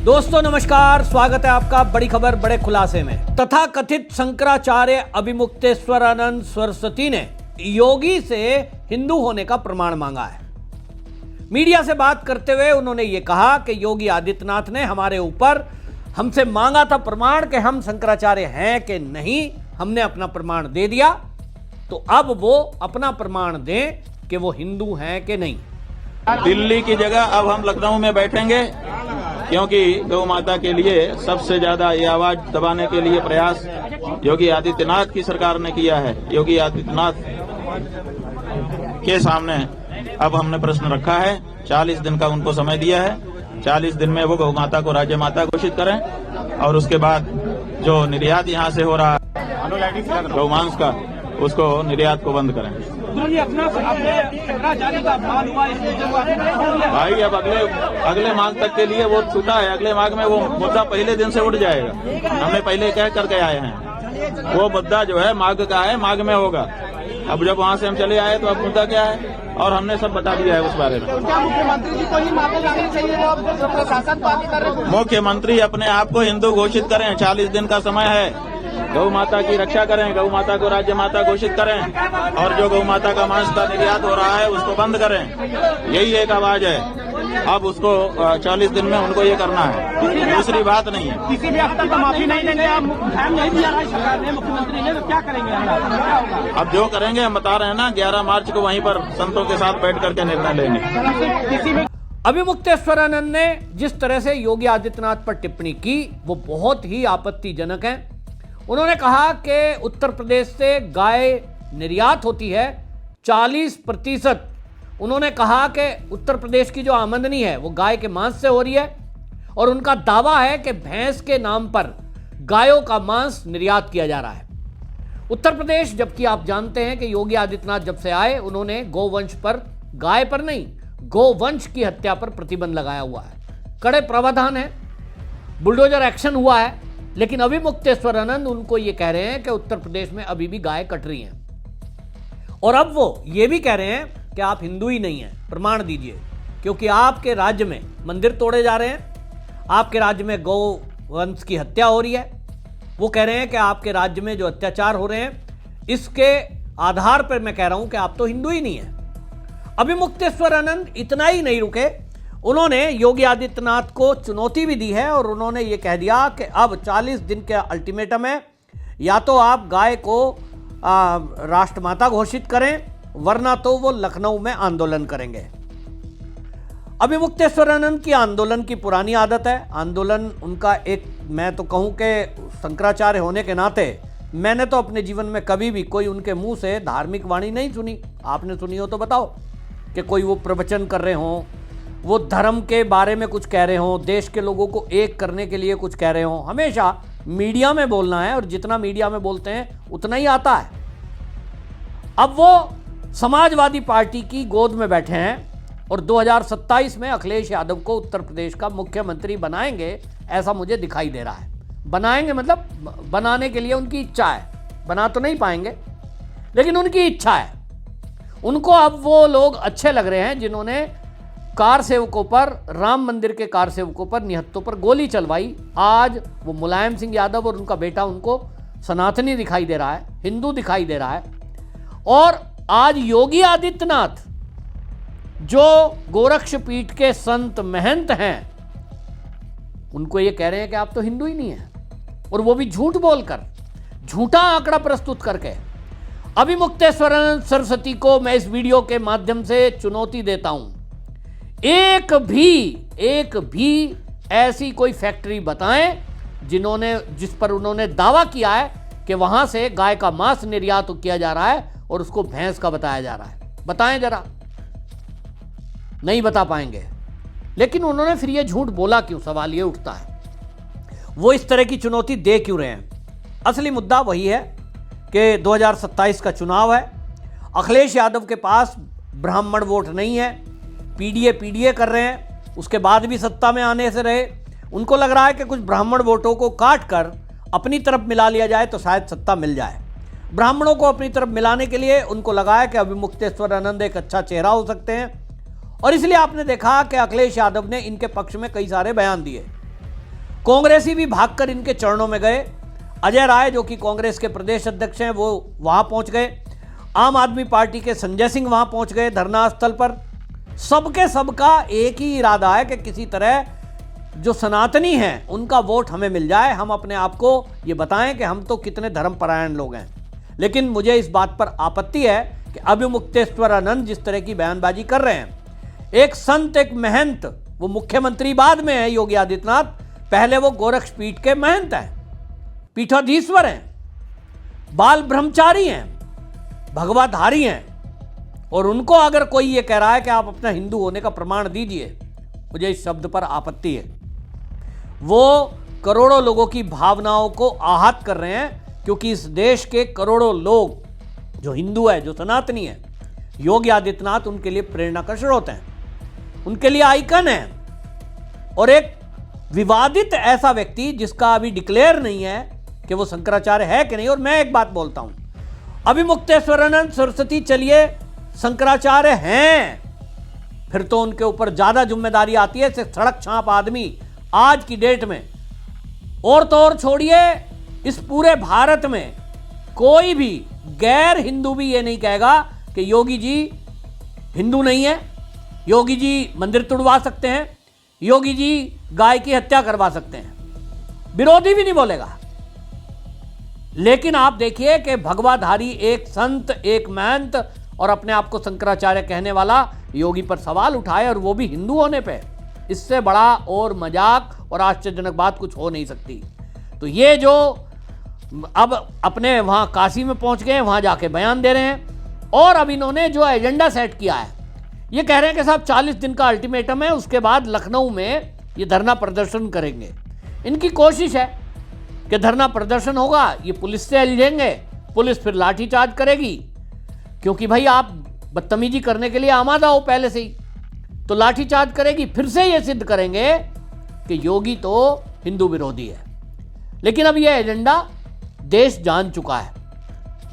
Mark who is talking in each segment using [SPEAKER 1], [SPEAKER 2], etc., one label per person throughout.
[SPEAKER 1] दोस्तों नमस्कार, स्वागत है आपका बड़ी खबर बड़े खुलासे में। तथा कथित शंकराचार्य अभिमुक्तेश्वरानंद सरस्वती ने योगी से हिंदू होने का प्रमाण मांगा है। मीडिया से बात करते हुए उन्होंने ये कहा कि योगी आदित्यनाथ ने हमारे ऊपर हमसे मांगा था प्रमाण कि हम शंकराचार्य हैं कि नहीं, हमने अपना प्रमाण दे दिया, तो अब वो अपना प्रमाण दें कि वो हिंदू हैं कि नहीं।
[SPEAKER 2] दिल्ली की जगह अब हम लखनऊ में बैठेंगे, क्योंकि गौ माता के लिए सबसे ज्यादा ये आवाज दबाने के लिए प्रयास योगी आदित्यनाथ की सरकार ने किया है। योगी आदित्यनाथ के सामने अब हमने प्रश्न रखा है, 40 दिन का उनको समय दिया है। 40 दिन में वो गौ माता को राज्य माता घोषित करें और उसके बाद जो निर्यात यहाँ से हो रहा है गौमांस का, उसको निर्यात को बंद करें। भाई अब अगले मांग तक के लिए वो छूटा है, अगले मांग में वो मुद्दा पहले दिन से उठ जाएगा। हमने पहले कह करके आए हैं, वो मुद्दा जो है मांग का है, मांग में होगा। अब जब वहाँ से हम चले आए तो अब मुद्दा क्या है, और हमने सब बता दिया है उस बारे में।
[SPEAKER 3] क्या मुख्यमंत्री जी को ही माफी मांगनी चाहिए? वो प्रशासन बात कर रहे हैं।
[SPEAKER 2] मुख्यमंत्री अपने आप को हिंदू घोषित करें, 40 दिन का समय है। गौ माता की रक्षा करें, गौ माता को राज्य माता घोषित करें, और जो गौ माता का मांस का निर्यात हो रहा है उसको बंद करें। यही एक आवाज है। अब उसको 40 दिन में उनको ये करना है, दूसरी बात नहीं है।
[SPEAKER 3] किसी भी हद तक माफी नहीं देंगे, आप ध्यान नहीं दिया है सरकार ने, मुख्यमंत्री ने, तो क्या करेंगे?
[SPEAKER 2] अब जो करेंगे हम बता रहे हैं ना, 11 मार्च को वहीं पर संतों के साथ बैठ करके निर्णय लेंगे।
[SPEAKER 1] अभिमुक्तेश्वरानंद ने जिस तरह से योगी आदित्यनाथ पर टिप्पणी की वो बहुत ही आपत्तिजनक है। उन्होंने कहा कि उत्तर प्रदेश से गाय निर्यात होती है 40%। उन्होंने कहा कि उत्तर प्रदेश की जो आमदनी है वो गाय के मांस से हो रही है, और उनका दावा है कि भैंस के नाम पर गायों का मांस निर्यात किया जा रहा है उत्तर प्रदेश। जबकि आप जानते हैं कि योगी आदित्यनाथ जब से आए उन्होंने गोवंश पर, गाय पर नहीं, गोवंश की हत्या पर प्रतिबंध लगाया हुआ है। कड़े प्रावधान है, बुलडोजर एक्शन हुआ है। लेकिन अभिमुक्तेश्वरानंद उनको ये कह रहे हैं कि उत्तर प्रदेश में अभी भी गाय कट रही हैं, और अब वो ये भी कह रहे हैं कि आप हिंदू ही नहीं हैं, प्रमाण दीजिए, क्योंकि आपके राज्य में मंदिर तोड़े जा रहे हैं, आपके राज्य में गौवंश की हत्या हो रही है। वो कह रहे हैं कि आपके राज्य में जो अत्याचार हो रहे हैं, इसके आधार पर मैं कह रहा हूं कि आप तो हिंदू ही नहीं हैं। अभिमुक्तेश्वरानंद इतना ही नहीं रुके, उन्होंने योगी आदित्यनाथ को चुनौती भी दी है, और उन्होंने ये कह दिया कि अब 40 दिन का अल्टीमेटम है, या तो आप गाय को राष्ट्रमाता घोषित करें, वरना तो वो लखनऊ में आंदोलन करेंगे। अभिमुक्तेश्वरानंद की आंदोलन की पुरानी आदत है। आंदोलन उनका एक, मैं तो कहूं कि शंकराचार्य होने के नाते मैंने तो अपने जीवन में कभी भी कोई उनके मुंह से धार्मिक वाणी नहीं सुनी। आपने सुनी हो तो बताओ, कि कोई वो प्रवचन कर रहे हों, वो धर्म के बारे में कुछ कह रहे हों, देश के लोगों को एक करने के लिए कुछ कह रहे हों। हमेशा मीडिया में बोलना है, और जितना मीडिया में बोलते हैं उतना ही आता है। अब वो समाजवादी पार्टी की गोद में बैठे हैं, और 2027 में अखिलेश यादव को उत्तर प्रदेश का मुख्यमंत्री बनाएंगे, ऐसा मुझे दिखाई दे रहा है। बनाएंगे मतलब बनाने के लिए उनकी इच्छा है, बना तो नहीं पाएंगे लेकिन उनकी इच्छा है। उनको अब वो लोग अच्छे लग रहे हैं जिन्होंने कार सेवकों पर, राम मंदिर के कार सेवकों पर, निहत्तों पर गोली चलवाई। आज वो मुलायम सिंह यादव और उनका बेटा उनको सनातनी दिखाई दे रहा है, हिंदू दिखाई दे रहा है। और आज योगी आदित्यनाथ जो गोरक्ष पीठ के संत महंत हैं, उनको ये कह रहे हैं कि आप तो हिंदू ही नहीं हैं, और वो भी झूठ बोलकर, झूठा आंकड़ा प्रस्तुत करके। अभिमुक्तेश्वरानंद सरस्वती को मैं इस वीडियो के माध्यम से चुनौती देता हूं, एक भी ऐसी कोई फैक्ट्री बताएं जिस पर उन्होंने दावा किया है कि वहां से गाय का मांस निर्यात किया जा रहा है और उसको भैंस का बताया जा रहा है। बताएं जरा। नहीं बता पाएंगे। लेकिन उन्होंने फिर ये झूठ बोला क्यों, सवाल ये उठता है। वो इस तरह की चुनौती दे क्यों रहे हैं? असली मुद्दा वही है कि 2027 का चुनाव है, अखिलेश यादव के पास ब्राह्मण वोट नहीं है, पीडीए कर रहे हैं, उसके बाद भी सत्ता में आने से रहे। उनको लग रहा है कि कुछ ब्राह्मण वोटों को काट कर अपनी तरफ मिला लिया जाए तो शायद सत्ता मिल जाए। ब्राह्मणों को अपनी तरफ मिलाने के लिए उनको लगा है कि अभिमुक्तेश्वरानंद एक अच्छा चेहरा हो सकते हैं, और इसलिए आपने देखा कि अखिलेश यादव ने इनके पक्ष में कई सारे बयान दिए। कांग्रेसी भी भागकर इनके चरणों में गए। अजय राय जो कि कांग्रेस के प्रदेश अध्यक्ष हैं वो वहां पहुंच गए। आम आदमी पार्टी के संजय सिंह वहां पहुंच गए धरना स्थल पर। सबके सबका एक ही इरादा है कि किसी तरह जो सनातनी हैं उनका वोट हमें मिल जाए, हम अपने आप को ये बताएं कि हम तो कितने धर्मपरायण लोग हैं। लेकिन मुझे इस बात पर आपत्ति है कि अभिमुक्तेश्वरानंद जिस तरह की बयानबाजी कर रहे हैं, एक संत, एक महंत, वो मुख्यमंत्री बाद में है योगी आदित्यनाथ, पहले वो गोरक्ष पीठ के महंत हैं, पीठाधीश्वर हैं, बाल ब्रह्मचारी हैं, भगवाधारी हैं, और उनको अगर कोई ये कह रहा है कि आप अपना हिंदू होने का प्रमाण दीजिए, मुझे इस शब्द पर आपत्ति है। वो करोड़ों लोगों की भावनाओं को आहत कर रहे हैं, क्योंकि इस देश के करोड़ों लोग जो हिंदू है, जो सनातनी है, योगी आदित्यनाथ उनके लिए प्रेरणा का स्रोत हैं, उनके लिए आइकन है। और एक विवादित ऐसा व्यक्ति जिसका अभी डिक्लेयर नहीं है कि वो शंकराचार्य है कि नहीं। और मैं एक बात बोलता हूं, अभिमुक्तेश्वरानंद सरस्वती चलिए शंकराचार्य हैं, फिर तो उनके ऊपर ज्यादा जिम्मेदारी आती है। सड़क छाप आदमी आज की डेट में, और तो और छोड़िए, इस पूरे भारत में कोई भी गैर हिंदू भी ये नहीं कहेगा कि योगी जी हिंदू नहीं है, योगी जी मंदिर तुड़वा सकते हैं, योगी जी गाय की हत्या करवा सकते हैं, विरोधी भी नहीं बोलेगा। लेकिन आप देखिए कि भगवाधारी एक संत, एक महंत और अपने आप को शंकराचार्य कहने वाला योगी पर सवाल उठाए, और वो भी हिंदू होने पे। इससे बड़ा और मजाक और आश्चर्यजनक बात कुछ हो नहीं सकती। तो ये जो अब अपने वहां काशी में पहुंच गए, वहां जाके बयान दे रहे हैं, और अब इन्होंने जो एजेंडा सेट किया है, ये कह रहे हैं कि साहब 40 दिन का अल्टीमेटम है, उसके बाद लखनऊ में ये धरना प्रदर्शन करेंगे। इनकी कोशिश है कि धरना प्रदर्शन होगा, ये पुलिस से उलझेंगे, पुलिस फिर लाठीचार्ज करेगी, क्योंकि भाई आप बदतमीजी करने के लिए आमादा हो पहले से ही, तो लाठीचार्ज करेगी। फिर से ये सिद्ध करेंगे कि योगी तो हिंदू विरोधी है। लेकिन अब ये एजेंडा देश जान चुका है।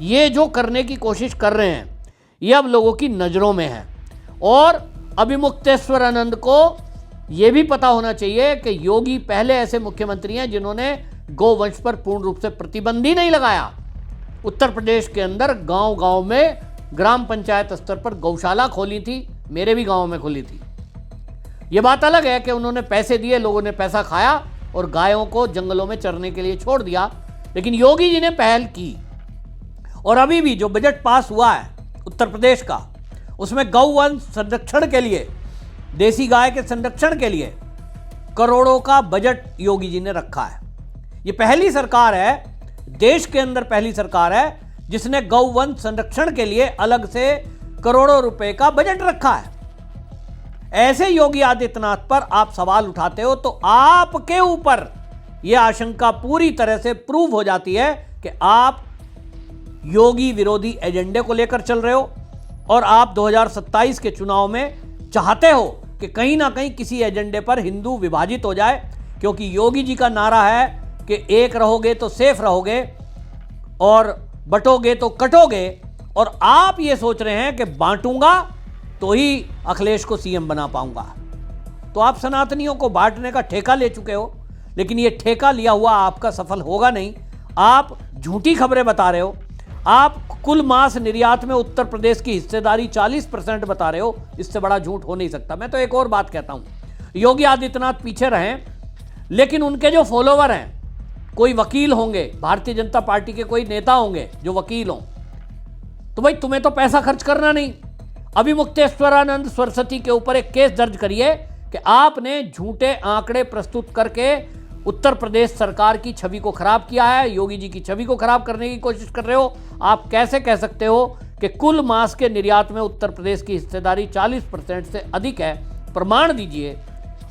[SPEAKER 1] ये जो करने की कोशिश कर रहे हैं ये अब लोगों की नज़रों में है। और अभिमुक्तेश्वरानंद को यह भी पता होना चाहिए कि योगी पहले ऐसे मुख्यमंत्री हैं जिन्होंने गोवंश पर पूर्ण रूप से प्रतिबंध ही नहीं लगाया। उत्तर प्रदेश के अंदर गांव-गांव में ग्राम पंचायत स्तर पर गौशाला खोली थी, मेरे भी गांव में खुली थी। यह बात अलग है कि उन्होंने पैसे दिए, लोगों ने पैसा खाया और गायों को जंगलों में चरने के लिए छोड़ दिया। लेकिन योगी जी ने पहल की। और अभी भी जो बजट पास हुआ है उत्तर प्रदेश का, उसमें गौवंश संरक्षण के लिए, देसी गाय के संरक्षण के लिए करोड़ों का बजट योगी जी ने रखा है। ये पहली सरकार है, देश के अंदर पहली सरकार है जिसने गौवंश संरक्षण के लिए अलग से करोड़ों रुपए का बजट रखा है। ऐसे योगी आदित्यनाथ पर आप सवाल उठाते हो तो आपके ऊपर यह आशंका पूरी तरह से प्रूव हो जाती है कि आप योगी विरोधी एजेंडे को लेकर चल रहे हो, और आप 2027 के चुनाव में चाहते हो कि कहीं ना कहीं किसी एजेंडे पर हिंदू विभाजित हो जाए, क्योंकि योगी जी का नारा है कि एक रहोगे तो सेफ रहोगे और बटोगे तो कटोगे। और आप ये सोच रहे हैं कि बांटूंगा तो ही अखिलेश को सीएम बना पाऊंगा। तो आप सनातनियों को बांटने का ठेका ले चुके हो, लेकिन ये ठेका लिया हुआ आपका सफल होगा नहीं। आप झूठी खबरें बता रहे हो। आप कुल मांस निर्यात में उत्तर प्रदेश की हिस्सेदारी 40% बता रहे हो। इससे बड़ा झूठ हो नहीं सकता। मैं तो एक और बात कहता हूं, योगी आदित्यनाथ पीछे रहें, लेकिन उनके जो फॉलोवर हैं, कोई वकील होंगे, भारतीय जनता पार्टी के कोई नेता होंगे जो वकील हों, तो भाई तुम्हें तो पैसा खर्च करना नहीं। अभिमुक्तेश्वरानंद सरस्वती के ऊपर एक केस दर्ज करिए कि आपने झूठे आंकड़े प्रस्तुत करके उत्तर प्रदेश सरकार की छवि को खराब किया है, योगी जी की छवि को खराब करने की कोशिश कर रहे हो। आप कैसे कह सकते हो कि कुल मांस के निर्यात में उत्तर प्रदेश की हिस्सेदारी 40% से अधिक है? प्रमाण दीजिए,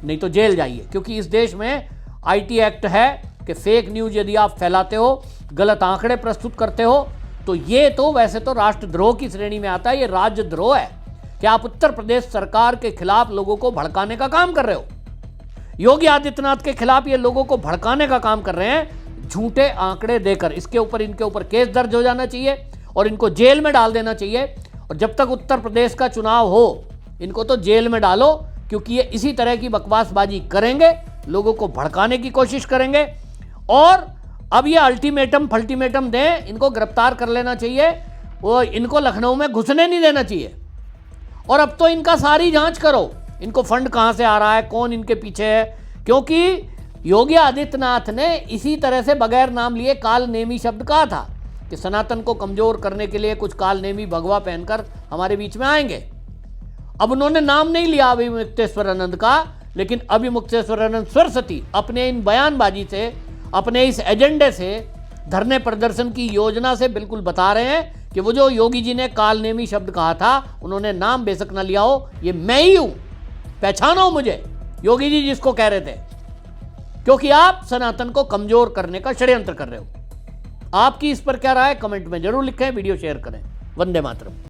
[SPEAKER 1] नहीं तो जेल जाइए। क्योंकि इस देश में आईटी एक्ट है कि फेक न्यूज यदि आप फैलाते हो, गलत आंकड़े प्रस्तुत करते हो, तो ये तो वैसे तो राष्ट्रद्रोह की श्रेणी में आता है। ये राज्यद्रोह है कि आप उत्तर प्रदेश सरकार के खिलाफ लोगों को भड़काने का काम कर रहे हो। योगी आदित्यनाथ के खिलाफ ये लोगों को भड़काने का काम कर रहे हैं झूठे आंकड़े देकर। इसके ऊपर इनके ऊपर केस दर्ज हो जाना चाहिए और इनको जेल में डाल देना चाहिए। और जब तक उत्तर प्रदेश का चुनाव हो, इनको तो जेल में डालो, क्योंकि ये इसी तरह की बकवासबाजी करेंगे लोगों को भड़काने की कोशिश करेंगे और अब ये अल्टीमेटम दें, इनको गिरफ्तार कर लेना चाहिए, वो इनको लखनऊ में घुसने नहीं देना चाहिए। और अब तो इनका सारी जांच करो, इनको फंड कहां से आ रहा है, कौन इनके पीछे है, क्योंकि योगी आदित्यनाथ ने इसी तरह से बगैर नाम लिए काल नेमी शब्द कहा था कि सनातन को कमजोर करने के लिए कुछ काल नेमी भगवा पहनकर हमारे बीच में आएंगे। अब उन्होंने नाम नहीं लिया अभिमुक्तेश्वरानंद का, लेकिन अभिमुक्तेश्वरानंद सरस्वती अपने इन बयानबाजी से, अपने इस एजेंडे से, धरने प्रदर्शन की योजना से बिल्कुल बता रहे हैं कि वो जो योगी जी ने काल नेमी शब्द कहा था, उन्होंने नाम बेशक न लिया हो, ये मैं ही हूं, पहचानो मुझे, योगी जी जिसको कह रहे थे, क्योंकि आप सनातन को कमजोर करने का षड्यंत्र कर रहे हो। आपकी इस पर क्या राय, कमेंट में जरूर लिखें, वीडियो शेयर करें। वंदे मातरम।